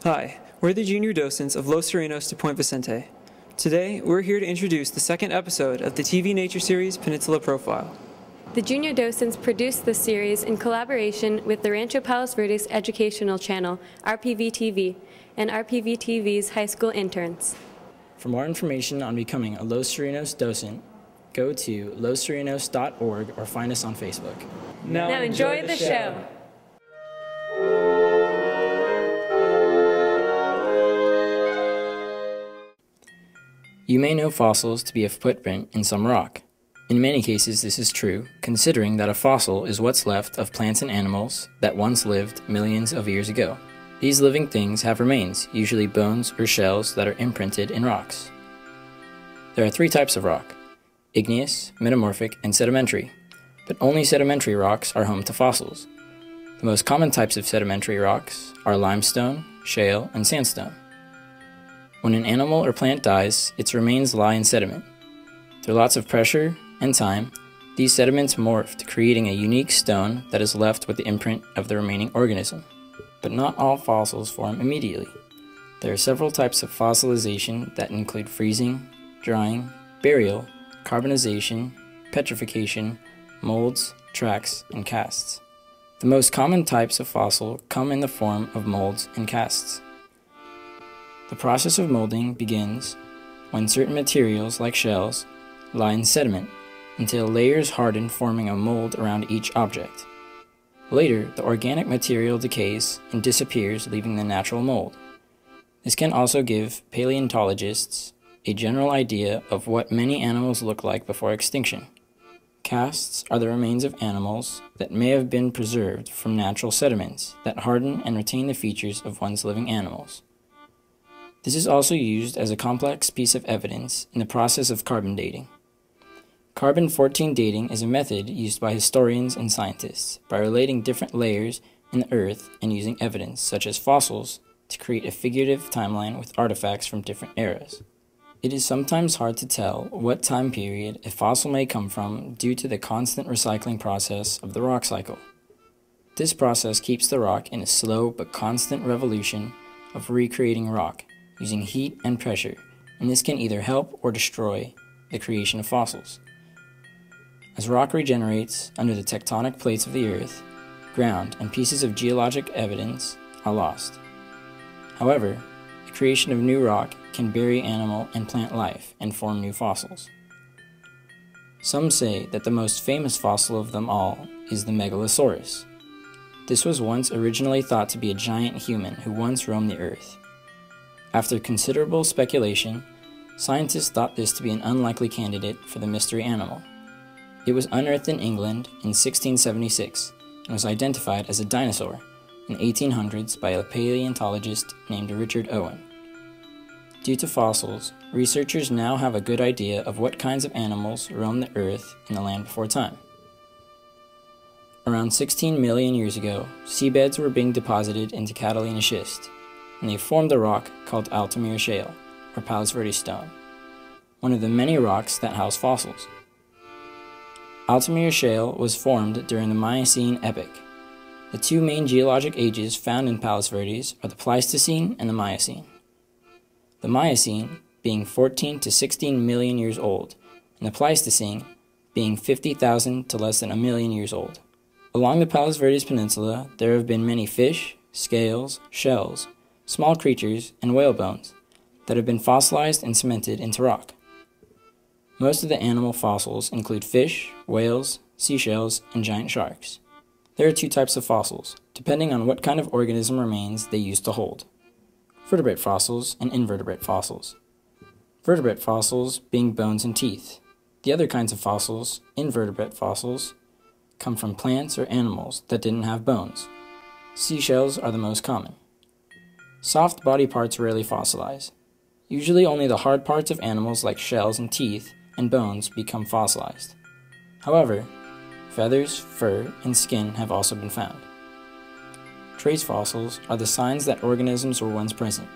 Hi, we're the junior docents of Los Serenos de Point Vicente. Today, we're here to introduce the second episode of the TV nature series Peninsula Profile. The junior docents produced this series in collaboration with the Rancho Palos Verdes Educational Channel, RPV-TV, and RPV-TV's high school interns. For more information on becoming a Los Serenos docent, go to losserenos.org or find us on Facebook. Now enjoy the show. You may know fossils to be a footprint in some rock. In many cases, this is true, considering that a fossil is what's left of plants and animals that once lived millions of years ago. These living things have remains, usually bones or shells that are imprinted in rocks. There are three types of rock: igneous, metamorphic, and sedimentary. But only sedimentary rocks are home to fossils. The most common types of sedimentary rocks are limestone, shale, and sandstone. When an animal or plant dies, its remains lie in sediment. Through lots of pressure and time, these sediments morphed, creating a unique stone that is left with the imprint of the remaining organism. But not all fossils form immediately. There are several types of fossilization that include freezing, drying, burial, carbonization, petrification, molds, tracks, and casts. The most common types of fossil come in the form of molds and casts. The process of molding begins when certain materials, like shells, lie in sediment until layers harden, forming a mold around each object. Later, the organic material decays and disappears, leaving the natural mold. This can also give paleontologists a general idea of what many animals look like before extinction. Casts are the remains of animals that may have been preserved from natural sediments that harden and retain the features of once living animals. This is also used as a complex piece of evidence in the process of carbon dating. Carbon-14 dating is a method used by historians and scientists by relating different layers in the earth and using evidence, such as fossils, to create a figurative timeline with artifacts from different eras. It is sometimes hard to tell what time period a fossil may come from due to the constant recycling process of the rock cycle. This process keeps the rock in a slow but constant revolution of recreating rock, using heat and pressure, and this can either help or destroy the creation of fossils. As rock regenerates under the tectonic plates of the earth, ground and pieces of geologic evidence are lost. However, the creation of new rock can bury animal and plant life and form new fossils. Some say that the most famous fossil of them all is the Megalosaurus. This was once originally thought to be a giant human who once roamed the earth. After considerable speculation, scientists thought this to be an unlikely candidate for the mystery animal. It was unearthed in England in 1676 and was identified as a dinosaur in the 1800s by a paleontologist named Richard Owen. Due to fossils, researchers now have a good idea of what kinds of animals roamed the earth in the land before time. Around 16 million years ago, seabeds were being deposited into Catalina schist, and they formed a rock called Altamira shale, or Palos Verdes stone, one of the many rocks that house fossils. Altamira shale was formed during the Miocene epoch. The two main geologic ages found in Palos Verdes are the Pleistocene and the Miocene. The Miocene being 14 to 16 million years old, and the Pleistocene being 50,000 to less than a million years old. Along the Palos Verdes Peninsula, there have been many fish, scales, shells, small creatures, and whale bones that have been fossilized and cemented into rock. Most of the animal fossils include fish, whales, seashells, and giant sharks. There are two types of fossils, depending on what kind of organism remains they used to hold: vertebrate fossils and invertebrate fossils. Vertebrate fossils being bones and teeth. The other kinds of fossils, invertebrate fossils, come from plants or animals that didn't have bones. Seashells are the most common. Soft body parts rarely fossilize. Usually only the hard parts of animals like shells and teeth and bones become fossilized. However, feathers, fur, and skin have also been found. Trace fossils are the signs that organisms were once present.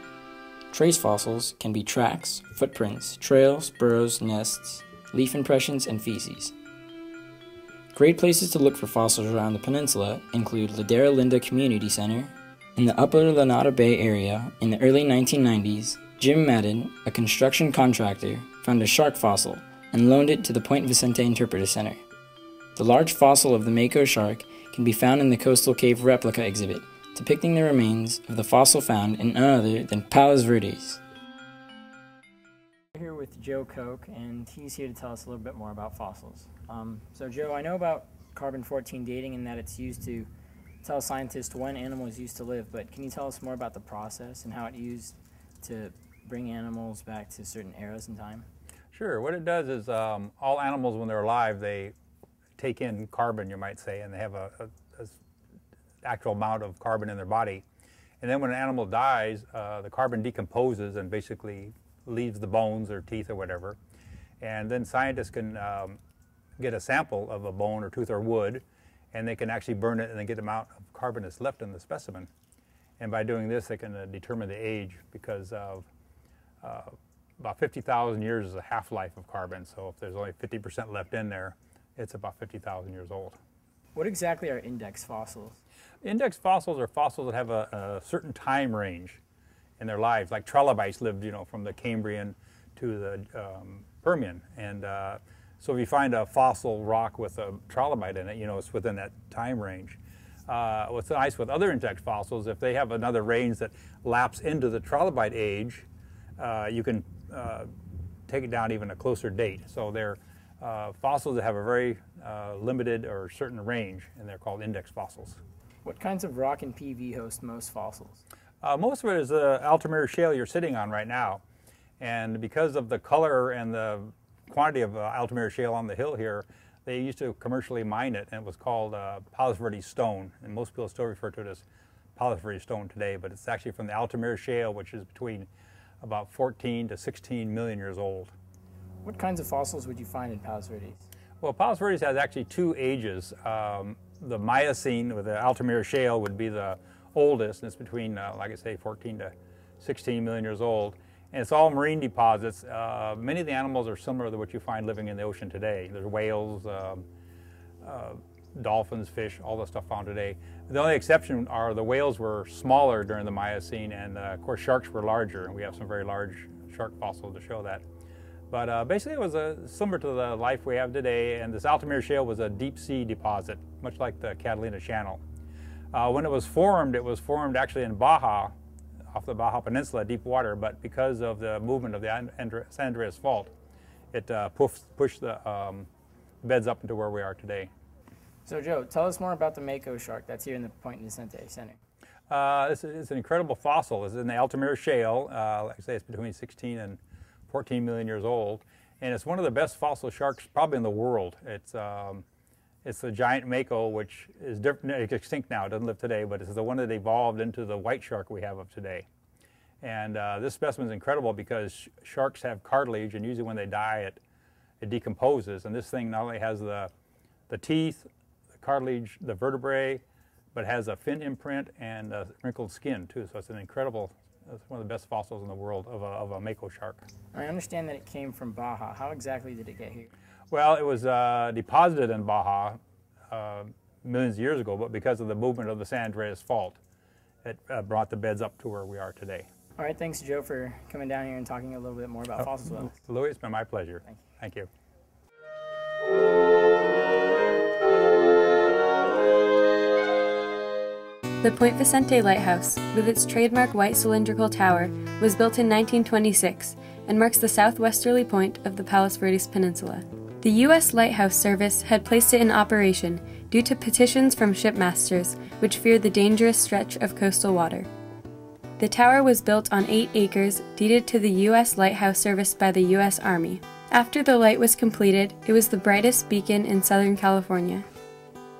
Trace fossils can be tracks, footprints, trails, burrows, nests, leaf impressions, and feces. Great places to look for fossils around the peninsula include Ladera Linda Community Center, In the Upper Lanada Bay area in the early 1990s, Jim Madden, a construction contractor, found a shark fossil and loaned it to the Point Vicente Interpreter Center. The large fossil of the mako shark can be found in the Coastal Cave Replica exhibit, depicting the remains of the fossil found in none other than Palos Verdes. We're here with Joe Koch, and he's here to tell us a little bit more about fossils. So Joe, I know about carbon-14 dating and that it's used to tell scientists when animals used to live, but can you tell us more about the process and how it's used to bring animals back to certain eras in time? Sure. What it does is all animals, when they're alive, they take in carbon, you might say, and they have a actual amount of carbon in their body. And then when an animal dies, the carbon decomposes and basically leaves the bones or teeth or whatever. And then scientists can get a sample of a bone or tooth or wood, and they can actually burn it and then get the amount of carbon that's left in the specimen. And by doing this, they can determine the age, because of about 50,000 years is a half-life of carbon. So if there's only 50% left in there, it's about 50,000 years old. What exactly are index fossils? Index fossils are fossils that have a certain time range in their lives. Like trilobites lived, from the Cambrian to the Permian. And so if you find a fossil rock with a trilobite in it, it's within that time range. What's nice with other index fossils, if they have another range that laps into the trilobite age, you can take it down even a closer date. So they're fossils that have a very limited or certain range, and they're called index fossils. What kinds of rock and PV host most fossils? Most of it is the Altamira shale you're sitting on right now. And because of the color and the quantity of Altamira shale on the hill here, they used to commercially mine it, and it was called Palos Verdes stone. And most people still refer to it as Palos Verdes stone today, but it's actually from the Altamira shale, which is between about 14 to 16 million years old. What kinds of fossils would you find in Palos Verdes? Well, Palos Verdes has actually two ages. The Miocene with the Altamira shale would be the oldest, and it's between, like I say, 14 to 16 million years old. And it's all marine deposits. Many of the animals are similar to what you find living in the ocean today. There's whales, dolphins, fish, all the stuff found today. The only exception are the whales were smaller during the Miocene, and of course sharks were larger, and we have some very large shark fossils to show that. But basically it was similar to the life we have today, and this Altamira shale was a deep sea deposit, much like the Catalina Channel. When it was formed actually in Baja, off the Baja Peninsula, deep water, but because of the movement of the San Andreas Fault, it pushed the beds up into where we are today. So Joe, tell us more about the mako shark that's here in the Point Vicente Center. This is an incredible fossil. It's in the Altamira shale. Like I say, it's between 16 and 14 million years old, and it's one of the best fossil sharks probably in the world. It's the giant mako, which is it's extinct now. It doesn't live today, but it's the one that evolved into the white shark we have of today. And this specimen is incredible because sharks have cartilage, and usually when they die, it decomposes. And this thing not only has the teeth, the cartilage, the vertebrae, but has a fin imprint and wrinkled skin too. So it's an incredible. It's one of the best fossils in the world of a mako shark. I understand that it came from Baja. How exactly did it get here? Well, it was deposited in Baja millions of years ago, but because of the movement of the San Andreas Fault, it brought the beds up to where we are today. All right, thanks, Joe, for coming down here and talking a little bit more about fossils with us. Louis, it's been my pleasure. Thank you. The Point Vicente Lighthouse, with its trademark white cylindrical tower, was built in 1926 and marks the southwesterly point of the Palos Verdes Peninsula. The U.S. Lighthouse Service had placed it in operation due to petitions from shipmasters which feared the dangerous stretch of coastal water. The tower was built on 8 acres deeded to the U.S. Lighthouse Service by the U.S. Army. After the light was completed, it was the brightest beacon in Southern California.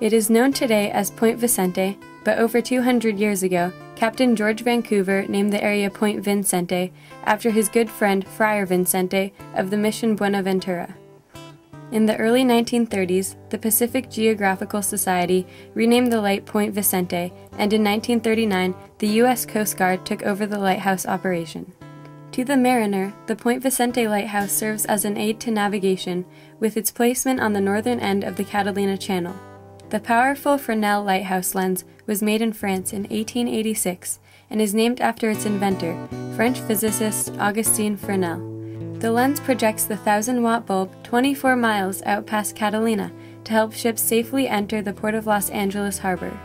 It is known today as Point Vicente, but over 200 years ago, Captain George Vancouver named the area Point Vicente after his good friend Friar Vicente of the Mission Buenaventura. In the early 1930s, the Pacific Geographical Society renamed the light Point Vicente, and in 1939, the U.S. Coast Guard took over the lighthouse operation. To the mariner, the Point Vicente Lighthouse serves as an aid to navigation, with its placement on the northern end of the Catalina Channel. The powerful Fresnel lighthouse lens was made in France in 1886 and is named after its inventor, French physicist Augustin Fresnel. The lens projects the 1,000-watt bulb 24 miles out past Catalina to help ships safely enter the Port of Los Angeles harbor.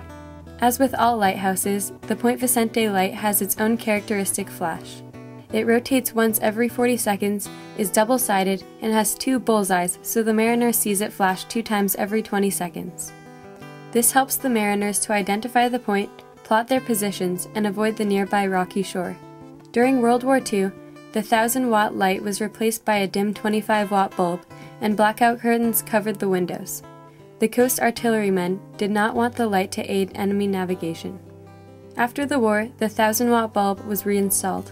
As with all lighthouses, the Point Vicente light has its own characteristic flash. It rotates once every 40 seconds, is double-sided, and has 2 bullseyes so the mariner sees it flash 2 times every 20 seconds. This helps the mariners to identify the point, plot their positions, and avoid the nearby rocky shore. During World War II, the 1,000-watt light was replaced by a dim 25-watt bulb, and blackout curtains covered the windows. The coast artillerymen did not want the light to aid enemy navigation. After the war, the 1,000-watt bulb was reinstalled.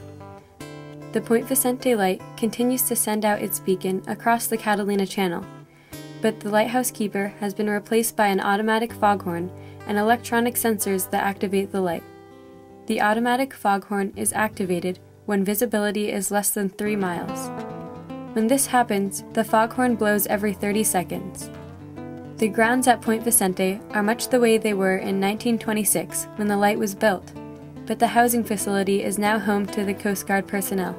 The Point Vicente light continues to send out its beacon across the Catalina Channel, but the lighthouse keeper has been replaced by an automatic foghorn and electronic sensors that activate the light. The automatic foghorn is activated when visibility is less than 3 miles. When this happens, the foghorn blows every 30 seconds. The grounds at Point Vicente are much the way they were in 1926 when the light was built, but the housing facility is now home to the Coast Guard personnel,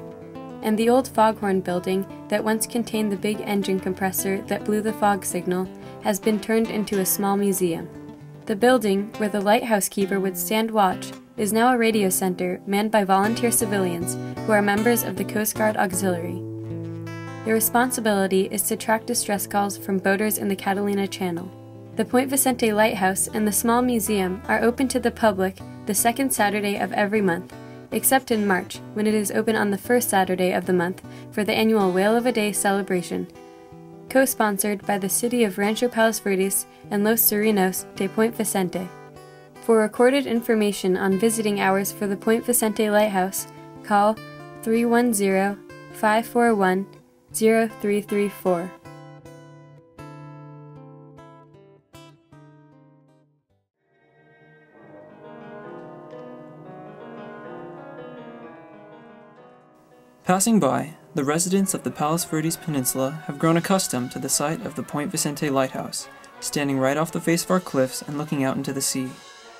and the old foghorn building that once contained the big engine compressor that blew the fog signal has been turned into a small museum. The building, where the lighthouse keeper would stand watch, is now a radio center manned by volunteer civilians who are members of the Coast Guard Auxiliary. Their responsibility is to track distress calls from boaters in the Catalina Channel. The Point Vicente Lighthouse and the small museum are open to the public the second Saturday of every month, except in March, when it is open on the first Saturday of the month for the annual Whale of a Day celebration, co-sponsored by the city of Rancho Palos Verdes and Los Serenos de Point Vicente. For recorded information on visiting hours for the Point Vicente Lighthouse, call 310-541-0334. Passing by, the residents of the Palos Verdes Peninsula have grown accustomed to the sight of the Point Vicente Lighthouse, standing right off the face of our cliffs and looking out into the sea.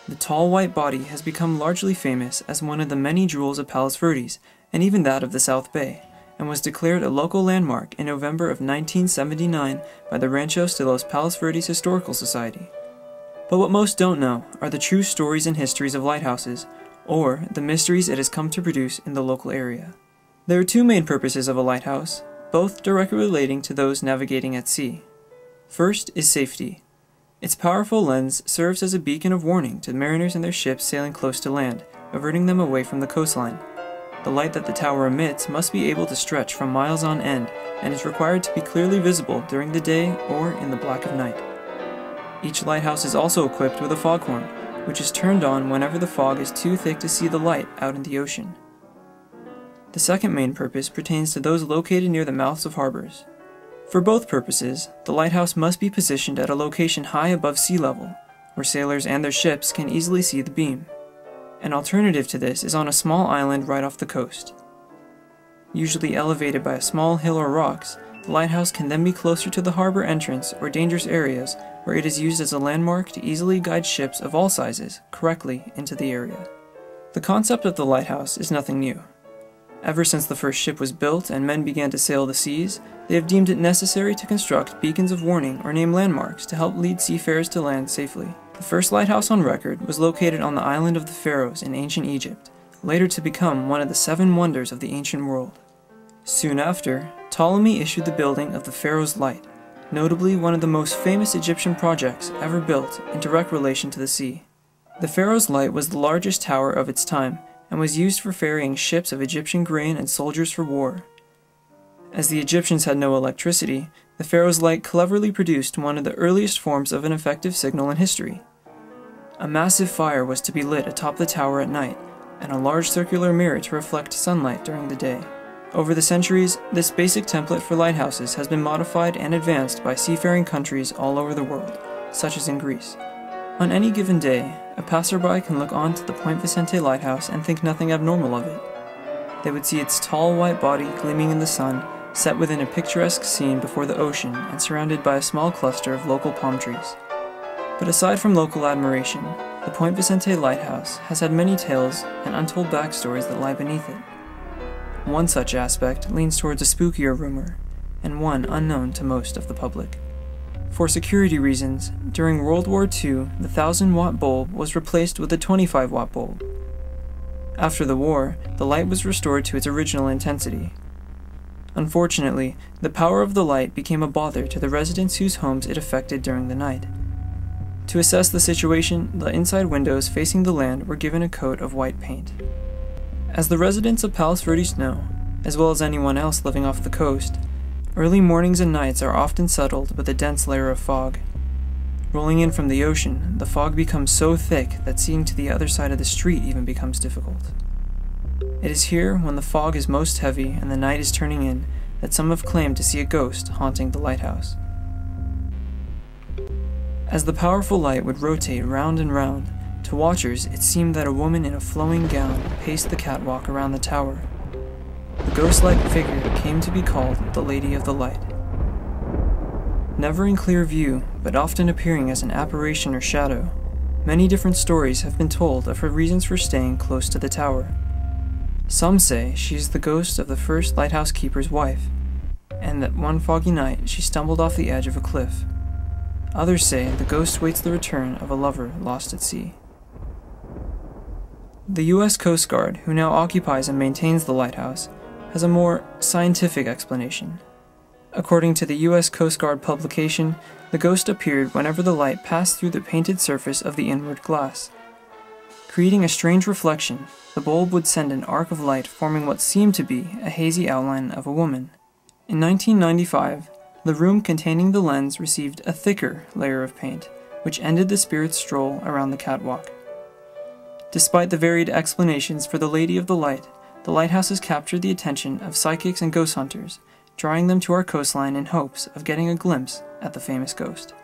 The tall white body has become largely famous as one of the many jewels of Palos Verdes, and even that of the South Bay, and was declared a local landmark in November of 1979 by the Ranchos de los Palos Verdes Historical Society. But what most don't know are the true stories and histories of lighthouses, or the mysteries it has come to produce in the local area. There are 2 main purposes of a lighthouse, both directly relating to those navigating at sea. First is safety. Its powerful lens serves as a beacon of warning to mariners and their ships sailing close to land, averting them away from the coastline. The light that the tower emits must be able to stretch from miles on end and is required to be clearly visible during the day or in the black of night. Each lighthouse is also equipped with a foghorn, which is turned on whenever the fog is too thick to see the light out in the ocean. The second main purpose pertains to those located near the mouths of harbors. For both purposes, the lighthouse must be positioned at a location high above sea level, where sailors and their ships can easily see the beam. An alternative to this is on a small island right off the coast. Usually elevated by a small hill or rocks, the lighthouse can then be closer to the harbor entrance or dangerous areas where it is used as a landmark to easily guide ships of all sizes correctly into the area. The concept of the lighthouse is nothing new. Ever since the first ship was built and men began to sail the seas, they have deemed it necessary to construct beacons of warning or name landmarks to help lead seafarers to land safely. The first lighthouse on record was located on the island of the Pharaohs in ancient Egypt, later to become one of the 7 wonders of the ancient world. Soon after, Ptolemy issued the building of the Pharaoh's Light, notably one of the most famous Egyptian projects ever built in direct relation to the sea. The Pharaoh's Light was the largest tower of its time, and was used for ferrying ships of Egyptian grain and soldiers for war. As the Egyptians had no electricity, the Pharaoh's Light cleverly produced one of the earliest forms of an effective signal in history. A massive fire was to be lit atop the tower at night, and a large circular mirror to reflect sunlight during the day. Over the centuries, this basic template for lighthouses has been modified and advanced by seafaring countries all over the world, such as in Greece. On any given day, a passerby can look onto the Point Vicente Lighthouse and think nothing abnormal of it. They would see its tall white body gleaming in the sun, set within a picturesque scene before the ocean and surrounded by a small cluster of local palm trees. But aside from local admiration, the Point Vicente Lighthouse has had many tales and untold backstories that lie beneath it. One such aspect leans towards a spookier rumor, and one unknown to most of the public. For security reasons, during World War II, the 1,000-watt bulb was replaced with a 25-watt bulb. After the war, the light was restored to its original intensity. Unfortunately, the power of the light became a bother to the residents whose homes it affected during the night. To assess the situation, the inside windows facing the land were given a coat of white paint. As the residents of Palos Verdes know, as well as anyone else living off the coast, early mornings and nights are often settled with a dense layer of fog. Rolling in from the ocean, the fog becomes so thick that seeing to the other side of the street even becomes difficult. It is here, when the fog is most heavy and the night is turning in, that some have claimed to see a ghost haunting the lighthouse. As the powerful light would rotate round and round, to watchers it seemed that a woman in a flowing gown paced the catwalk around the tower. The ghost-like figure came to be called the Lady of the Light. Never in clear view, but often appearing as an apparition or shadow, many different stories have been told of her reasons for staying close to the tower. Some say she is the ghost of the first lighthouse keeper's wife, and that one foggy night she stumbled off the edge of a cliff. Others say the ghost waits the return of a lover lost at sea. The U.S. Coast Guard, who now occupies and maintains the lighthouse, has a more scientific explanation. According to the U.S. Coast Guard publication, the ghost appeared whenever the light passed through the painted surface of the inward glass. Creating a strange reflection, the bulb would send an arc of light forming what seemed to be a hazy outline of a woman. In 1995, the room containing the lens received a thicker layer of paint, which ended the spirit's stroll around the catwalk. Despite the varied explanations for the Lady of the Light, the lighthouse has captured the attention of psychics and ghost hunters, drawing them to our coastline in hopes of getting a glimpse at the famous ghost.